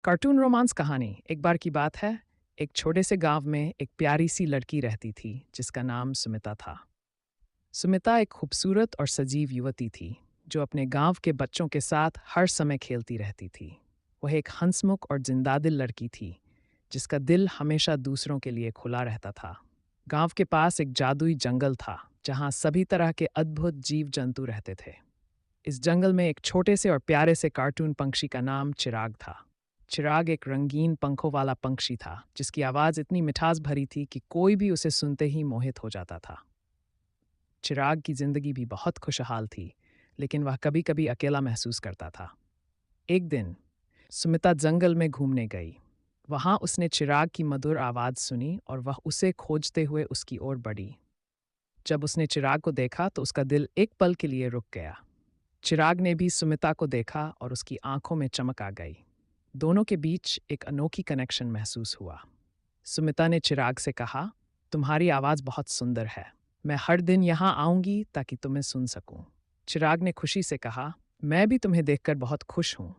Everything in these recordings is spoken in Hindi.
कार्टून रोमांस कहानी। एक बार की बात है, एक छोटे से गांव में एक प्यारी सी लड़की रहती थी जिसका नाम सुमिता था। सुमिता एक खूबसूरत और सजीव युवती थी जो अपने गांव के बच्चों के साथ हर समय खेलती रहती थी। वह एक हंसमुख और जिंदादिल लड़की थी जिसका दिल हमेशा दूसरों के लिए खुला रहता था। गांव के पास एक जादुई जंगल था जहां सभी तरह के अद्भुत जीव जंतु रहते थे। इस जंगल में एक छोटे से और प्यारे से कार्टून पंछी का नाम चिराग था। चिराग एक रंगीन पंखों वाला पंछी था जिसकी आवाज़ इतनी मिठास भरी थी कि कोई भी उसे सुनते ही मोहित हो जाता था। चिराग की जिंदगी भी बहुत खुशहाल थी, लेकिन वह कभी कभी अकेला महसूस करता था। एक दिन सुमिता जंगल में घूमने गई। वहां उसने चिराग की मधुर आवाज़ सुनी और वह उसे खोजते हुए उसकी ओर बढ़ी। जब उसने चिराग को देखा तो उसका दिल एक पल के लिए रुक गया। चिराग ने भी सुमिता को देखा और उसकी आंखों में चमक आ गई। दोनों के बीच एक अनोखी कनेक्शन महसूस हुआ। सुमिता ने चिराग से कहा, तुम्हारी आवाज़ बहुत सुंदर है। मैं हर दिन यहाँ आऊंगी ताकि तुम्हें सुन सकूं। चिराग ने खुशी से कहा, मैं भी तुम्हें देखकर बहुत खुश हूँ।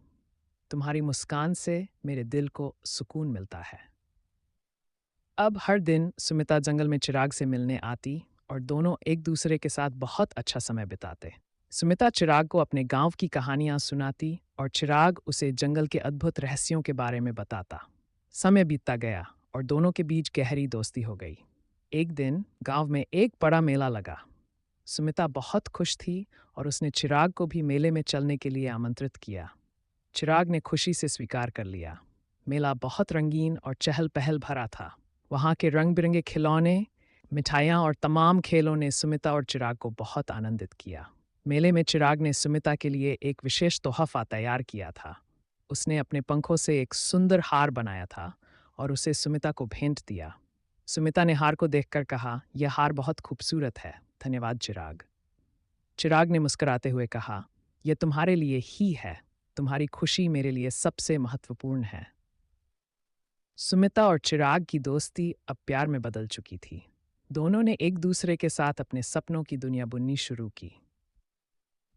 तुम्हारी मुस्कान से मेरे दिल को सुकून मिलता है। अब हर दिन सुमिता जंगल में चिराग से मिलने आती और दोनों एक दूसरे के साथ बहुत अच्छा समय बिताते। सुमिता चिराग को अपने गांव की कहानियां सुनाती और चिराग उसे जंगल के अद्भुत रहस्यों के बारे में बताता। समय बीतता गया और दोनों के बीच गहरी दोस्ती हो गई। एक दिन गांव में एक बड़ा मेला लगा। सुमिता बहुत खुश थी और उसने चिराग को भी मेले में चलने के लिए आमंत्रित किया। चिराग ने खुशी से स्वीकार कर लिया। मेला बहुत रंगीन और चहल पहल भरा था। वहाँ के रंग बिरंगे खिलौने, मिठाइयाँ और तमाम खेलों ने सुमिता और चिराग को बहुत आनंदित किया। मेले में चिराग ने सुमिता के लिए एक विशेष तोहफा तैयार किया था। उसने अपने पंखों से एक सुंदर हार बनाया था और उसे सुमिता को भेंट दिया। सुमिता ने हार को देखकर कहा, यह हार बहुत खूबसूरत है, धन्यवाद चिराग। चिराग ने मुस्कुराते हुए कहा, यह तुम्हारे लिए ही है। तुम्हारी खुशी मेरे लिए सबसे महत्वपूर्ण है। सुमिता और चिराग की दोस्ती अब प्यार में बदल चुकी थी। दोनों ने एक दूसरे के साथ अपने सपनों की दुनिया बुननी शुरू की।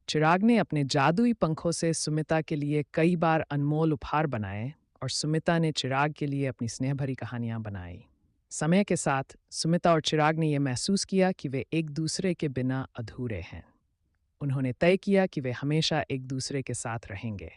चिराग ने अपने जादुई पंखों से सुमिता के लिए कई बार अनमोल उपहार बनाए और सुमिता ने चिराग के लिए अपनी स्नेह भरी कहानियां बनाई। समय के साथ सुमिता और चिराग ने यह महसूस किया कि वे एक दूसरे के बिना अधूरे हैं। उन्होंने तय किया कि वे हमेशा एक दूसरे के साथ रहेंगे,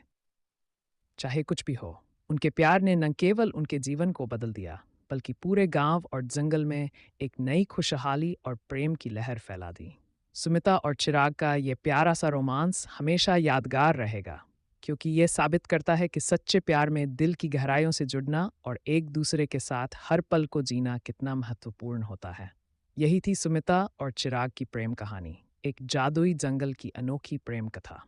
चाहे कुछ भी हो। उनके प्यार ने न केवल उनके जीवन को बदल दिया, बल्कि पूरे गांव और जंगल में एक नई खुशहाली और प्रेम की लहर फैला दी। सुमिता और चिराग का ये प्यारा सा रोमांस हमेशा यादगार रहेगा, क्योंकि ये साबित करता है कि सच्चे प्यार में दिल की गहराइयों से जुड़ना और एक दूसरे के साथ हर पल को जीना कितना महत्वपूर्ण होता है। यही थी सुमिता और चिराग की प्रेम कहानी, एक जादुई जंगल की अनोखी प्रेम कथा।